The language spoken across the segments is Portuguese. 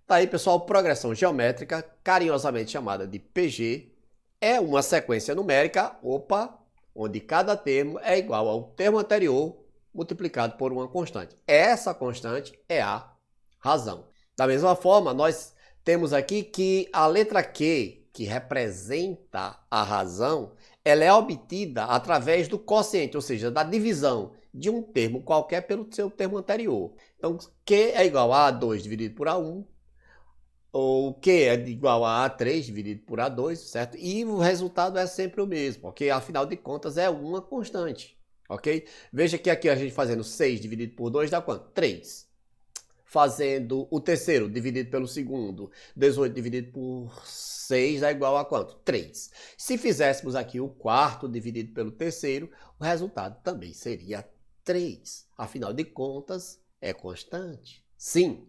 Tá aí, pessoal, progressão geométrica, carinhosamente chamada de PG, é uma sequência numérica, onde cada termo é igual ao termo anterior multiplicado por uma constante. Essa constante é a razão. Da mesma forma, nós temos aqui que a letra Q, que representa a razão, ela é obtida através do quociente, ou seja, da divisão de um termo qualquer pelo seu termo anterior. Então, Q é igual a A2 dividido por A1, ou Q é igual a A3 dividido por A2, certo? E o resultado é sempre o mesmo, porque afinal de contas é uma constante, ok? Veja que aqui a gente fazendo 6 dividido por 2 dá quanto? 3. Fazendo o terceiro dividido pelo segundo, 18 dividido por 6 dá igual a quanto? 3. Se fizéssemos aqui o quarto dividido pelo terceiro, o resultado também seria 3. Afinal de contas, é constante. Sim.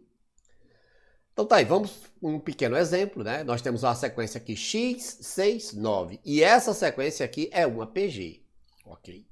Então tá aí, vamos um pequeno exemplo, né? Nós temos uma sequência aqui x, 6, 9. E essa sequência aqui é uma PG, ok?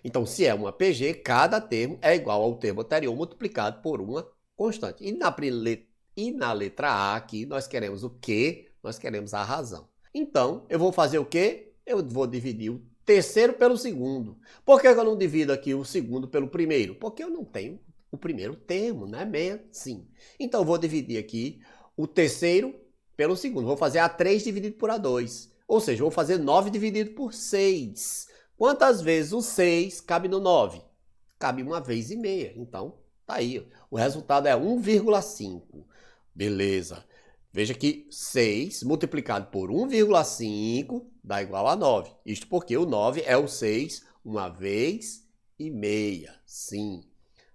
Então, se é uma PG, cada termo é igual ao termo anterior multiplicado por uma constante. E na letra A aqui, nós queremos o quê? Nós queremos a razão. Então, eu vou fazer o quê? Eu vou dividir o terceiro pelo segundo. Por que eu não divido aqui o segundo pelo primeiro? Porque eu não tenho o primeiro termo, né? Sim. Então, eu vou dividir aqui o terceiro pelo segundo. Vou fazer A3 dividido por A2. Ou seja, vou fazer 9 dividido por 6. Quantas vezes o 6 cabe no 9? Cabe uma vez e meia. Então, tá aí. O resultado é 1,5. Beleza. Veja que 6 multiplicado por 1,5 dá igual a 9. Isto porque o 9 é o 6 uma vez e meia. Sim.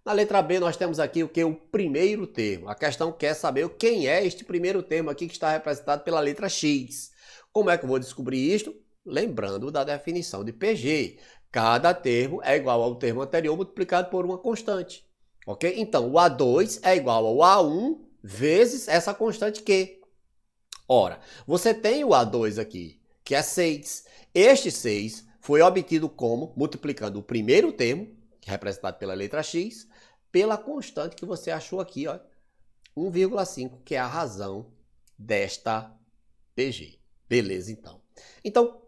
Na letra B nós temos aqui o que? O primeiro termo. A questão quer saber quem é este primeiro termo aqui que está representado pela letra X. Como é que eu vou descobrir isto? Lembrando da definição de PG. Cada termo é igual ao termo anterior multiplicado por uma constante. Ok? Então, o A2 é igual ao A1 vezes essa constante Q. Ora, você tem o A2 aqui, que é 6. Este 6 foi obtido como? Multiplicando o primeiro termo, que é representado pela letra X, pela constante que você achou aqui, ó, 1,5, que é a razão desta PG. Beleza, então. Então,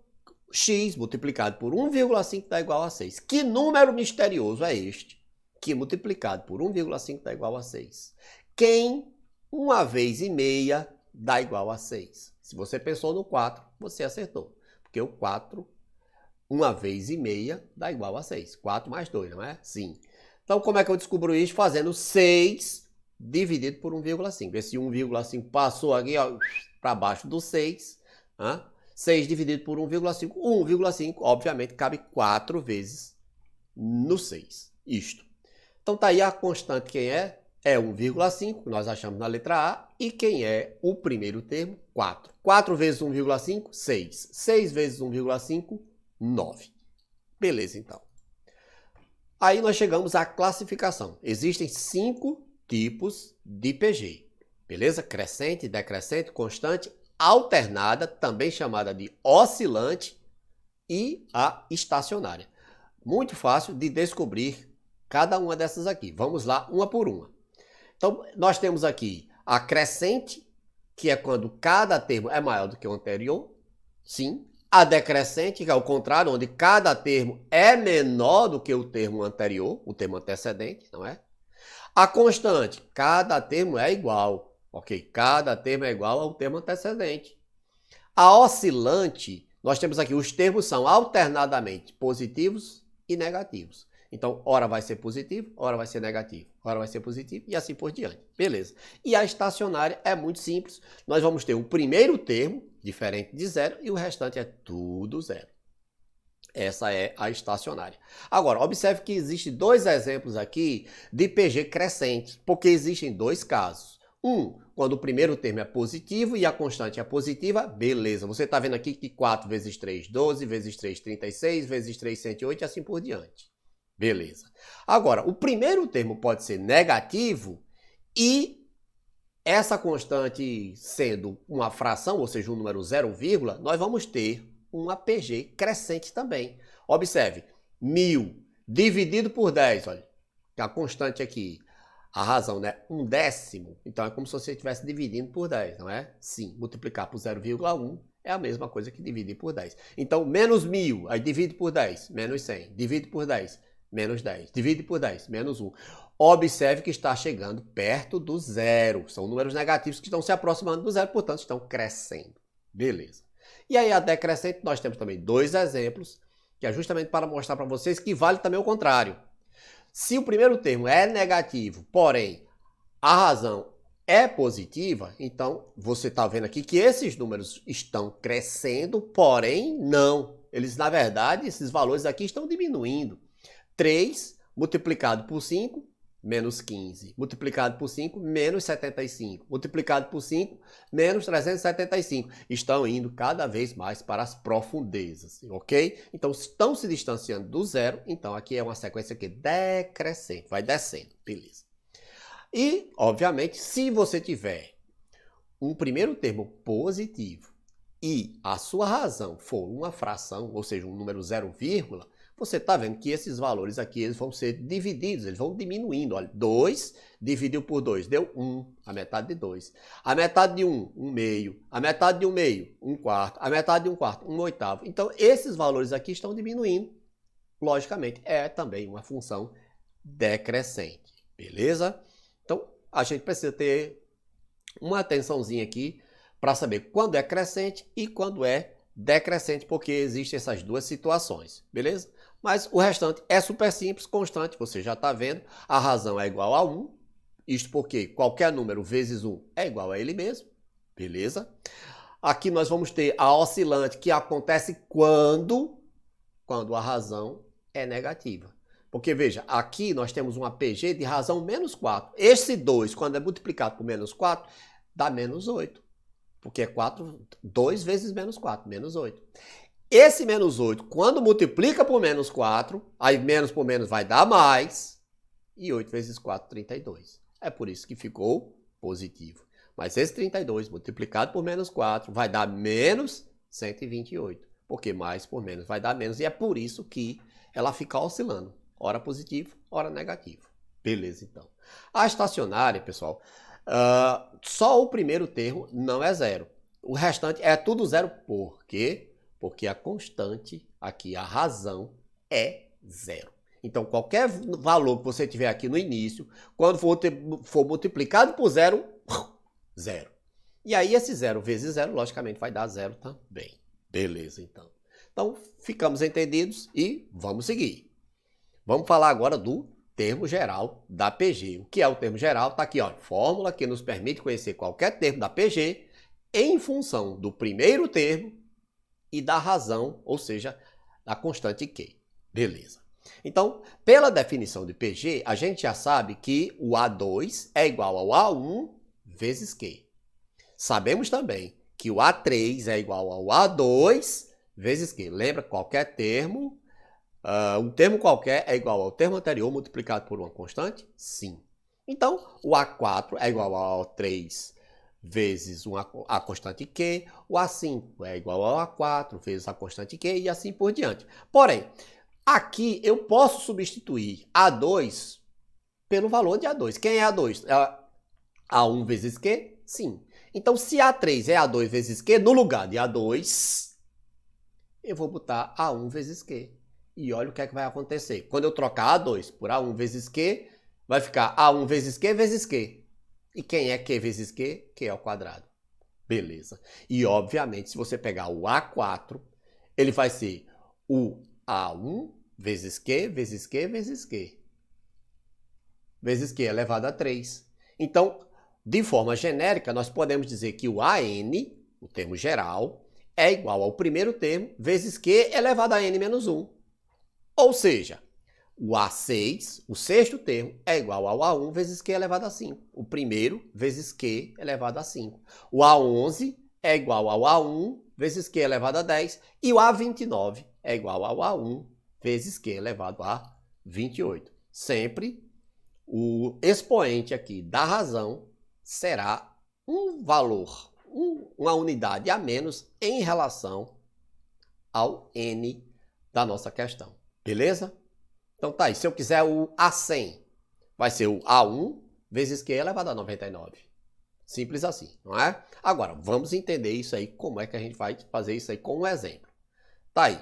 x multiplicado por 1,5 dá igual a 6. Que número misterioso é este que multiplicado por 1,5 dá igual a 6? Quem uma vez e meia dá igual a 6? Se você pensou no 4, você acertou. Porque o 4, uma vez e meia, dá igual a 6. 4 mais 2, não é? Sim. Então, como é que eu descubro isso? Fazendo 6 dividido por 1,5. Esse 1,5 passou aqui para baixo do 6. 6 dividido por 1,5. 1,5, obviamente, cabe 4 vezes no 6. Isto. Então, tá aí a constante quem é? É 1,5, que nós achamos na letra A. E quem é o primeiro termo? 4. 4 vezes 1,5, 6. 6 vezes 1,5, 9. Beleza, então. Aí nós chegamos à classificação. Existem 5 tipos de PG. Beleza? Crescente, decrescente, constante, alternada, também chamada de oscilante, e a estacionária. Muito fácil de descobrir cada uma dessas aqui. Vamos lá, uma por uma. Então, nós temos aqui a crescente, que é quando cada termo é maior do que o anterior. Sim. A decrescente, que é o contrário, onde cada termo é menor do que o termo anterior, o termo antecedente, não é? A constante, cada termo é igual, ok? Cada termo é igual ao termo antecedente. A oscilante, nós temos aqui, os termos são alternadamente positivos e negativos. Então, ora vai ser positivo, ora vai ser negativo, ora vai ser positivo e assim por diante. Beleza. E a estacionária é muito simples. Nós vamos ter o primeiro termo, diferente de zero, e o restante é tudo zero. Essa é a estacionária. Agora, observe que existem 2 exemplos aqui de PG crescente, porque existem 2 casos. Quando o primeiro termo é positivo e a constante é positiva, beleza. Você está vendo aqui que 4 vezes 3, 12, vezes 3, 36, vezes 3, 108 e assim por diante. Beleza. Agora, o primeiro termo pode ser negativo e essa constante sendo uma fração, ou seja, um número 0, nós vamos ter uma PG crescente também. Observe, 1000 dividido por 10, olha, a constante aqui. A razão, né? 1/10. Então é como se você estivesse dividindo por 10, não é? Sim, multiplicar por 0,1 é a mesma coisa que dividir por 10. Então, menos 1.000, aí divide por 10, menos 100. Divide por 10, menos 10. Divide por 10, menos 1. Observe que está chegando perto do zero. São números negativos que estão se aproximando do zero, portanto, estão crescendo. Beleza. E aí, a decrescente, nós temos também dois exemplos, que é justamente para mostrar para vocês que vale também o contrário. Se o primeiro termo é negativo, porém a razão é positiva, então você está vendo aqui que esses números estão crescendo, porém não. Eles, na verdade, esses valores aqui estão diminuindo. 3 multiplicado por 5, menos 15. Multiplicado por 5, menos 75. Multiplicado por 5, menos 375. Estão indo cada vez mais para as profundezas, ok? Então, estão se distanciando do zero. Então, aqui é uma sequência que decrescente, vai descendo, beleza. E, obviamente, se você tiver um primeiro termo positivo e a sua razão for uma fração, ou seja, um número 0, você está vendo que esses valores aqui eles vão ser divididos, eles vão diminuindo. Olha, 2 dividiu por 2, deu 1, a metade de 2. A metade de 1, 1 meio. A metade de 1 meio, 1 quarto. A metade de 1 quarto, 1 oitavo. Então, esses valores aqui estão diminuindo. Logicamente, é também uma função decrescente. Beleza? Então, a gente precisa ter uma atençãozinha aqui para saber quando é crescente e quando é decrescente, porque existem essas duas situações. Beleza? Mas o restante é super simples, constante, você já está vendo. A razão é igual a 1, isto porque qualquer número vezes 1 é igual a ele mesmo, beleza? Aqui nós vamos ter a oscilante, que acontece quando a razão é negativa. Porque veja, aqui nós temos uma PG de razão menos 4. Esse 2, quando é multiplicado por menos 4, dá menos 8. Porque é 4, 2 vezes menos 4, menos 8. Esse menos 8, quando multiplica por menos 4, aí menos por menos vai dar mais, e 8 vezes 4, 32. É por isso que ficou positivo. Mas esse 32 multiplicado por menos 4 vai dar menos 128, porque mais por menos vai dar menos, e é por isso que ela fica oscilando, ora positivo, ora negativo. Beleza, então. A estacionária, pessoal, só o primeiro termo não é zero. O restante é tudo zero, por quê? Porque a constante, aqui a razão, é zero. Então, qualquer valor que você tiver aqui no início, quando for multiplicado por zero, zero. E aí, esse zero vezes zero, logicamente, vai dar zero também. Beleza, então. Então, ficamos entendidos e vamos seguir. Vamos falar agora do termo geral da PG. O que é o termo geral? Está aqui, ó, fórmula que nos permite conhecer qualquer termo da PG em função do primeiro termo e da razão, ou seja, da constante Q. Beleza. Então, pela definição de PG, a gente já sabe que o A2 é igual ao A1 vezes Q. Sabemos também que o A3 é igual ao A2 vezes Q. Lembra, qualquer termo, um termo qualquer é igual ao termo anterior multiplicado por uma constante? Sim. Então, o A4 é igual ao A3 vezes a constante Q, o A5 é igual ao A4 vezes a constante Q e assim por diante. Porém, aqui eu posso substituir A2 pelo valor de A2. Quem é A2? É A1 vezes Q? Sim. Então, se A3 é A2 vezes Q, no lugar de A2, eu vou botar A1 vezes Q. E olha o que é que vai acontecer. Quando eu trocar A2 por A1 vezes Q, vai ficar A1 vezes Q vezes Q. E quem é Q vezes Q? Q ao quadrado. Beleza. E, obviamente, se você pegar o A4, ele vai ser o A1 vezes Q vezes Q vezes Q. Vezes Q elevado a 3. Então, de forma genérica, nós podemos dizer que o AN, o termo geral, é igual ao primeiro termo vezes Q elevado a N menos 1. Ou seja, o A6, o sexto termo, é igual ao A1 vezes Q elevado a 5. O primeiro vezes Q elevado a 5. O A11 é igual ao A1 vezes Q elevado a 10. E o A29 é igual ao A1 vezes Q elevado a 28. Sempre o expoente aqui da razão será um valor, uma unidade a menos em relação ao N da nossa questão. Beleza? Então tá aí, se eu quiser o A100, vai ser o A1 vezes Q elevado a 99. Simples assim, não é? Agora, vamos entender isso aí, como é que a gente vai fazer isso aí com um exemplo. Tá aí.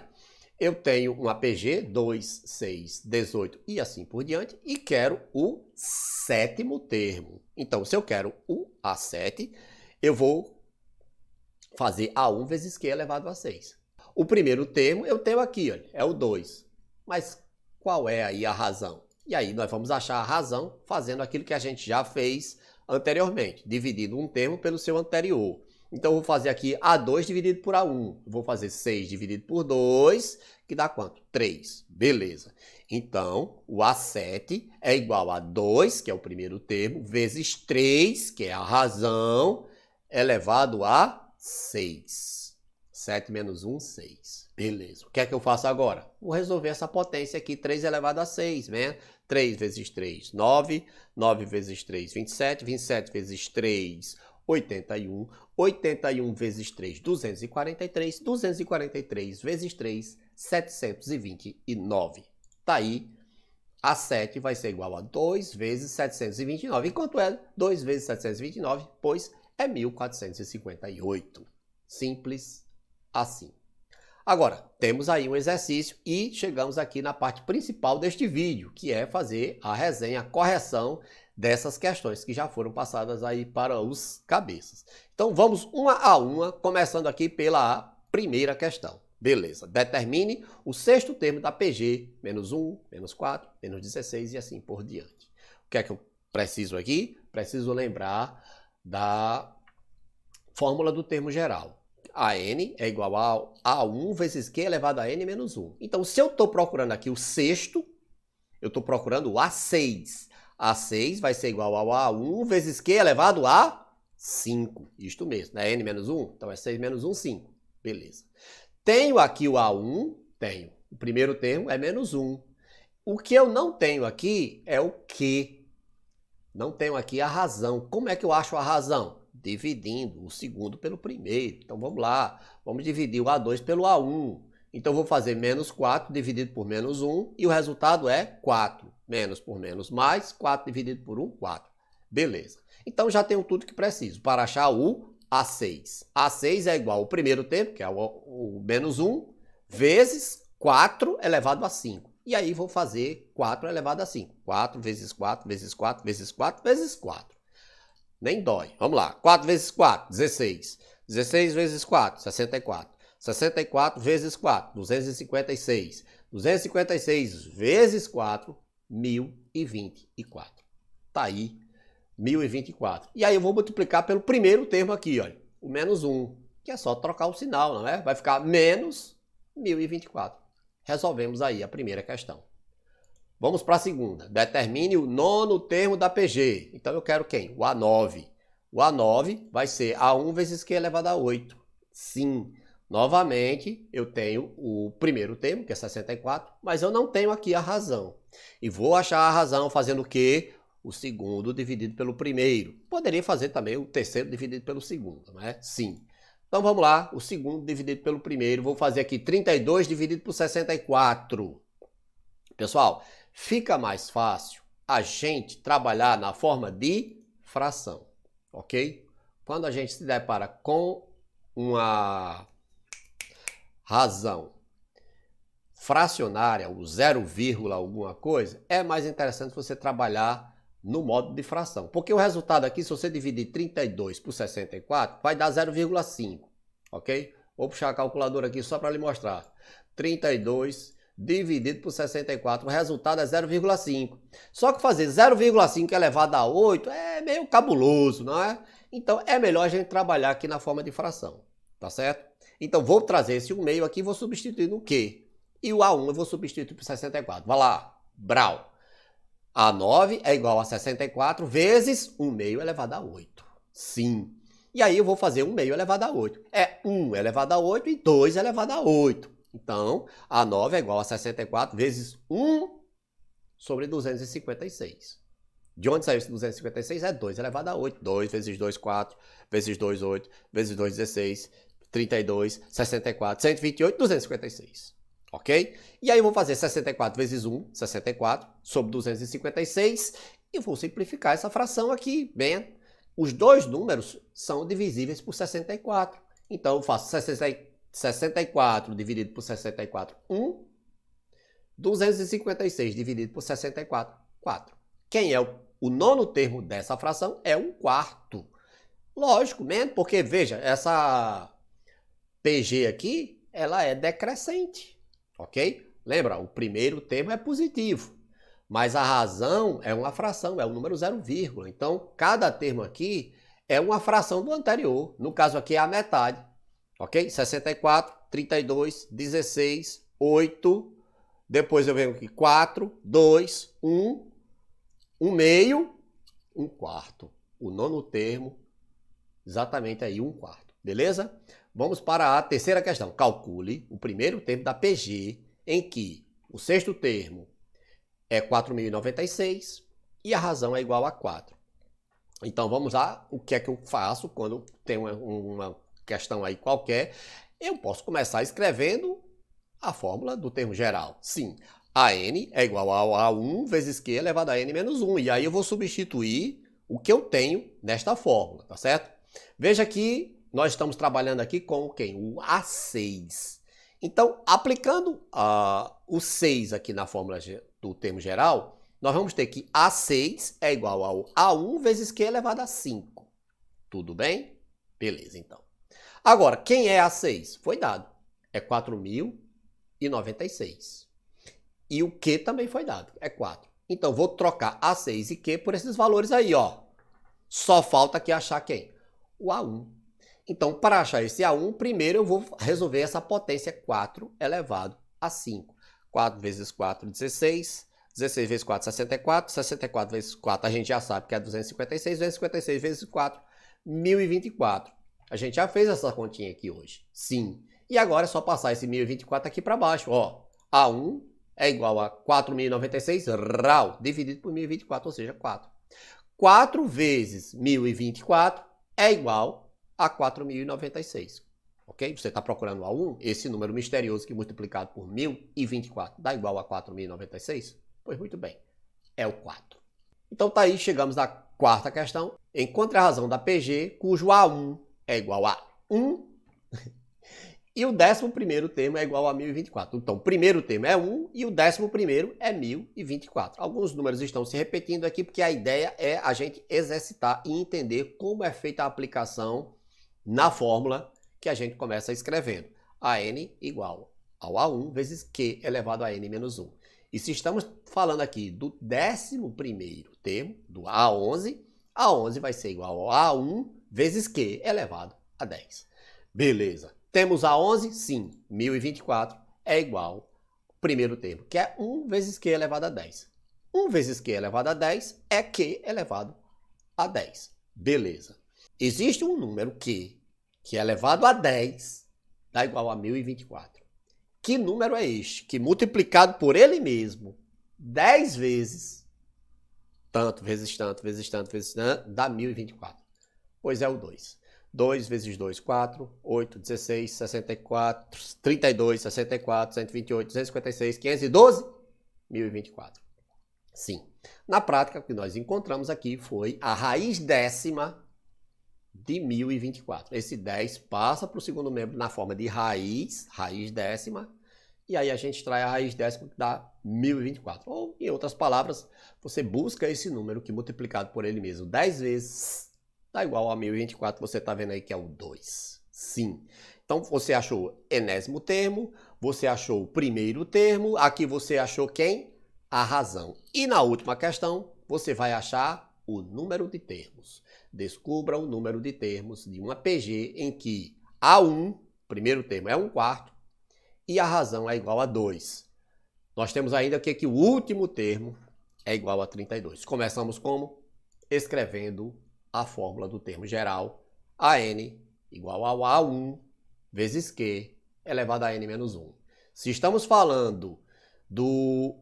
Eu tenho um APG 2, 6, 18 e assim por diante e quero o sétimo termo. Então, se eu quero o A7, eu vou fazer A1 vezes Q elevado a 6. O primeiro termo eu tenho aqui, olha, é o 2. Mas qual é aí a razão? E aí nós vamos achar a razão fazendo aquilo que a gente já fez anteriormente, dividindo um termo pelo seu anterior. Então, eu vou fazer aqui A2 dividido por A1. Eu vou fazer 6 dividido por 2, que dá quanto? 3. Beleza. Então, o A7 é igual a 2, que é o primeiro termo, vezes 3, que é a razão, elevado a 6. 7 menos 1, 6. Beleza. O que é que eu faço agora? Vou resolver essa potência aqui, 3 elevado a 6, né? 3 vezes 3, 9. 9 vezes 3, 27. 27 vezes 3, 81. 81 vezes 3, 243. 243 vezes 3, 729. Tá aí. A7 vai ser igual a 2 vezes 729. Enquanto é 2 vezes 729, pois é 1458. Simples assim. Agora, temos aí um exercício e chegamos aqui na parte principal deste vídeo, que é fazer a resenha, a correção dessas questões que já foram passadas aí para os cabeças. Então, vamos uma a uma, começando aqui pela primeira questão. Beleza, determine o sexto termo da PG, menos 1, menos 4, menos 16 e assim por diante. O que é que eu preciso aqui? Preciso lembrar da fórmula do termo geral. A n é igual a 1 vezes Q elevado a n menos 1. Então, se eu estou procurando aqui o sexto, eu estou procurando o A6. A6 vai ser igual ao A1 vezes Q elevado a 5. Isto mesmo, né? N menos 1, então é 6 menos 1, 5. Beleza. Tenho aqui o A1, tenho. O primeiro termo é menos 1. O que eu não tenho aqui é o Q. Não tenho aqui a razão. Como é que eu acho a razão? Dividindo o segundo pelo primeiro. Então vamos lá, vamos dividir o A2 pelo A1. Então vou fazer menos 4 dividido por menos 1 e o resultado é 4. Menos por menos mais, 4 dividido por 1, 4. Beleza. Então já tenho tudo que preciso para achar o A6. A6 é igual ao primeiro termo, que é o menos 1, vezes 4 elevado a 5. E aí vou fazer 4 elevado a 5. 4 vezes 4 vezes 4 vezes 4 vezes 4. Nem dói. Vamos lá. 4 vezes 4, 16. 16 vezes 4, 64. 64 vezes 4, 256. 256 vezes 4, 1024. Tá aí, 1024. E aí eu vou multiplicar pelo primeiro termo aqui, olha. O menos 1, que é só trocar o sinal, não é? Vai ficar menos 1024. Resolvemos aí a primeira questão. Vamos para a segunda. Determine o nono termo da PG. Então eu quero quem? O A9. O A9 vai ser A1 vezes Q elevado a 8. Sim. Novamente, eu tenho o primeiro termo, que é 64, mas eu não tenho aqui a razão. E vou achar a razão fazendo o quê? O segundo dividido pelo primeiro. Poderia fazer também o terceiro dividido pelo segundo, não é? Sim. Então vamos lá. O segundo dividido pelo primeiro. Vou fazer aqui 32 dividido por 64. Pessoal, fica mais fácil a gente trabalhar na forma de fração, ok? Quando a gente se depara com uma razão fracionária, o 0, alguma coisa, é mais interessante você trabalhar no modo de fração. Porque o resultado aqui, se você dividir 32 por 64, vai dar 0,5, ok? Vou puxar a calculadora aqui só para lhe mostrar. 32 dividido por 64, o resultado é 0,5. Só que fazer 0,5 elevado a 8 é meio cabuloso, não é? Então é melhor a gente trabalhar aqui na forma de fração, tá certo? Então vou trazer esse 1 meio aqui e vou substituir no Q. E o A1 eu vou substituir por 64. Vai lá, brau. A9 é igual a 64 vezes 1 meio elevado a 8. Sim. E aí eu vou fazer 1 meio elevado a 8. É 1 elevado a 8 e 2 elevado a 8. Então, A9 é igual a 64 vezes 1 sobre 256. De onde saiu esse 256? É 2 elevado a 8. 2 vezes 2, 4. Vezes 2, 8. Vezes 2, 16. 32, 64, 128, 256. Ok? E aí eu vou fazer 64 vezes 1, 64, sobre 256. e vou simplificar essa fração aqui. Bem, os dois números são divisíveis por 64. Então, eu faço 64 dividido por 64, 1. 256 dividido por 64, 4. Quem é o nono termo dessa fração é 1/4. Lógico, mesmo, porque, veja, essa PG aqui, ela é decrescente, ok? Lembra, o primeiro termo é positivo, mas a razão é uma fração, é o número 0, então cada termo aqui é uma fração do anterior, no caso aqui é a metade, ok? 64, 32, 16, 8, depois eu venho aqui 4, 2, 1, 1 meio, 1/4. O nono termo, exatamente aí 1/4, beleza? Vamos para a terceira questão. Calcule o primeiro termo da PG, em que o sexto termo é 4.096 e a razão é igual a 4. Então vamos lá, o que é que eu faço quando tem uma questão aí qualquer? Eu posso começar escrevendo a fórmula do termo geral. Sim, AN é igual a A1 vezes Q elevado a N menos 1. E aí eu vou substituir o que eu tenho nesta fórmula, tá certo? Veja que nós estamos trabalhando aqui com quem? O A6. Então, aplicando o 6 aqui na fórmula do termo geral, nós vamos ter que A6 é igual ao A1 vezes Q elevado a 5. Tudo bem? Beleza, então. Agora, quem é A6? Foi dado. É 4.096. E o Q também foi dado. É 4. Então, vou trocar A6 e Q por esses valores aí, ó. Só falta aqui achar quem? O A1. Então, para achar esse A1, primeiro eu vou resolver essa potência 4 elevado a 5. 4 vezes 4, 16. 16 vezes 4, 64. 64 vezes 4, a gente já sabe que é 256. 256 vezes 4, 1.024. A gente já fez essa continha aqui hoje. Sim. E agora é só passar esse 1.024 aqui para baixo. Ó, A1 é igual a 4.096 RAU dividido por 1.024, ou seja, 4. 4 vezes 1.024 é igual a 4.096. Ok? Você está procurando A1, esse número misterioso que multiplicado por 1.024 dá igual a 4.096? Pois muito bem, é o 4. Então tá aí, chegamos na quarta questão. Encontre a razão da PG, cujo A1 é igual a 1 e o 11º termo é igual a 1.024. Então, o primeiro termo é 1 e o 11º é 1.024. Alguns números estão se repetindo aqui porque a ideia é a gente exercitar e entender como é feita a aplicação na fórmula que a gente começa escrevendo. AN igual ao A1 vezes Q elevado a N menos 1. E se estamos falando aqui do 11º termo, do A11, A11 vai ser igual ao A1 vezes Q elevado a 10. Beleza. Temos A11? Sim. 1.024 é igual ao primeiro termo, que é 1 vezes Q elevado a 10. 1 vezes Q elevado a 10 é Q elevado a 10. Beleza. Existe um número Q que é elevado a 10 dá igual a 1.024. Que número é este? Que multiplicado por ele mesmo 10 vezes, tanto vezes tanto, vezes tanto, vezes tanto, dá 1.024. Pois é o 2. 2 vezes 2, 4, 8, 16, 64, 32, 64, 128, 256, 512, 1.024. Sim. Na prática, o que nós encontramos aqui foi a raiz décima de 1.024. Esse 10 passa para o segundo membro na forma de raiz décima, e aí a gente traz a raiz décima que dá 1.024. Ou, em outras palavras, você busca esse número que multiplicado por ele mesmo 10 vezes dá igual a 1.024, você está vendo aí que é o 2. Sim. Então, você achou o enésimo termo, você achou o primeiro termo, aqui você achou quem? A razão. E na última questão, você vai achar o número de termos. Descubra o número de termos de uma PG em que A1, primeiro termo, é 1/4, e a razão é igual a 2. Nós temos ainda que o último termo é igual a 32. Começamos como? Escrevendo a fórmula do termo geral, AN igual ao A1 vezes Q elevado a N menos 1. Se estamos falando do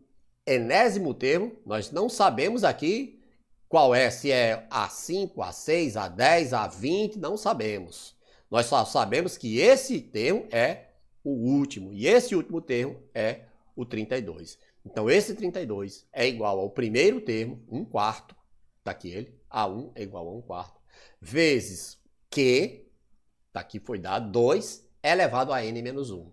enésimo termo, nós não sabemos aqui qual é, se é A5, A6, A10, A20, não sabemos. Nós só sabemos que esse termo é o último, e esse último termo é o 32. Então, esse 32 é igual ao primeiro termo, 1/4, tá aqui ele, A1 é igual a 1 quarto, vezes Q, tá aqui foi dado, 2 elevado a N menos 1.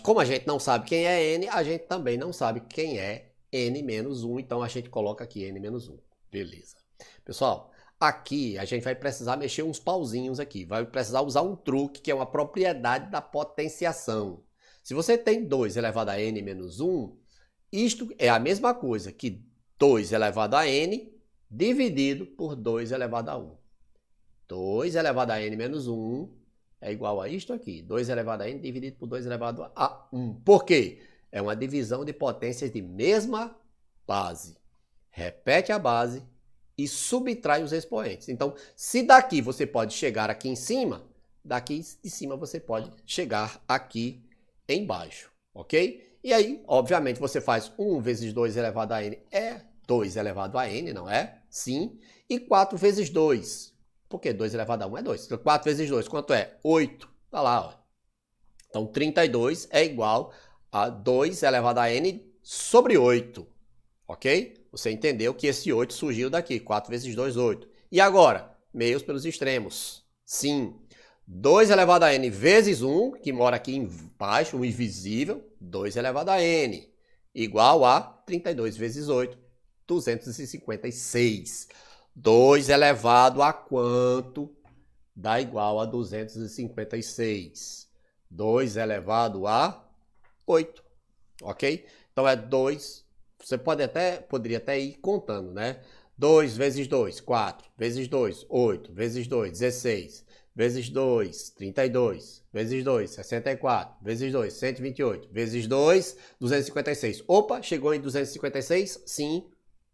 Como a gente não sabe quem é N, a gente também não sabe quem é N menos 1, então a gente coloca aqui N menos 1. Beleza. Pessoal, aqui a gente vai precisar mexer uns pauzinhos aqui, vai precisar usar um truque que é uma propriedade da potenciação. Se você tem 2 elevado a N menos 1, isto é a mesma coisa que 2 elevado a N dividido por 2 elevado a 1. 2 elevado a N menos 1 é igual a isto aqui. 2 elevado a N dividido por 2 elevado a 1. Por quê? É uma divisão de potências de mesma base. Repete a base e subtrai os expoentes. Então, se daqui você pode chegar aqui em cima, daqui de cima você pode chegar aqui embaixo, ok? E aí, obviamente, você faz 1 vezes 2 elevado a N é 2 elevado a N, não é? Sim. E 4 vezes 2. Porque 2 elevado a 1 é 2. Então, 4 vezes 2, quanto é? 8. Tá lá, ó. Então, 32 é igual a 2 elevado a N sobre 8. Ok? Você entendeu que esse 8 surgiu daqui. 4 vezes 2, 8. E agora? Meios pelos extremos. Sim. 2 elevado a N vezes 1, que mora aqui embaixo, o invisível. 2 elevado a N. Igual a 32 vezes 8. 256. 2 elevado a quanto dá igual a 256? 2 elevado a 8, ok? Então é 2, você poderia até ir contando, né? 2 vezes 2, 4, vezes 2, 8, vezes 2, 16, vezes 2, 32, vezes 2, 64, vezes 2, 128, vezes 2, 256. Opa, chegou em 256? Sim.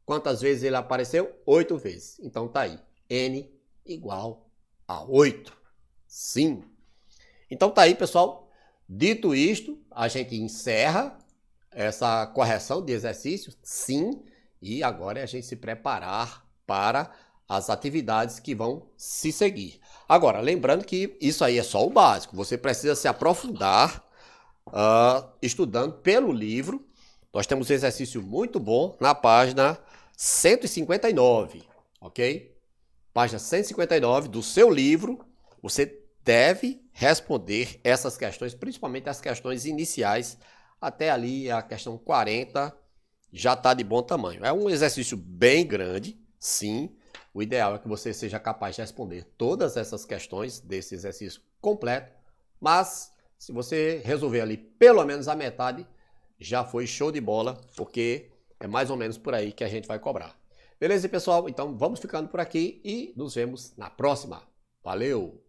Quantas vezes ele apareceu? 8 vezes. Então tá aí. N igual a 8. Sim. Então tá aí, pessoal. Dito isto, a gente encerra essa correção de exercício. Sim. E agora é a gente se preparar para as atividades que vão se seguir. Agora, lembrando que isso aí é só o básico. Você precisa se aprofundar estudando pelo livro. Nós temos um exercício muito bom na página 159, ok? Página 159 do seu livro, você deve responder essas questões, principalmente as questões iniciais, até ali a questão 40 já está de bom tamanho. É um exercício bem grande, sim. O ideal é que você seja capaz de responder todas essas questões desse exercício completo, mas se você resolver ali pelo menos a metade, já foi show de bola, porque é mais ou menos por aí que a gente vai cobrar. Beleza, pessoal? Então vamos ficando por aqui e nos vemos na próxima. Valeu!